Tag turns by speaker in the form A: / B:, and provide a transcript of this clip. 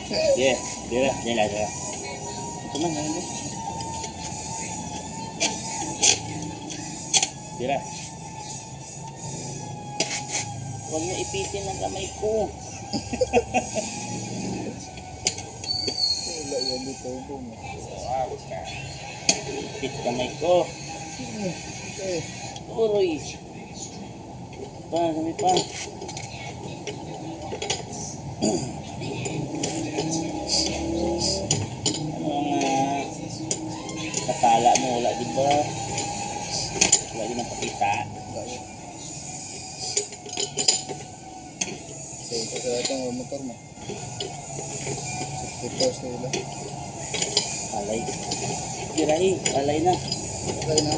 A: Yeah, dira, dira. Ito man, ano? Dira. Huwag mo ipitin ang kamay ko.
B: Wala yan dito po mo.
A: Wow, ka. Ipit kamay ko.
B: Okay.
A: Uroy. Pa, kami pa. Anong katala mo, wala di ba? Wala din ang pakita.
B: So, ito itong motor mo. 60 pounds na ila.
A: Alay. Dirahi, alay na.
B: Okay na.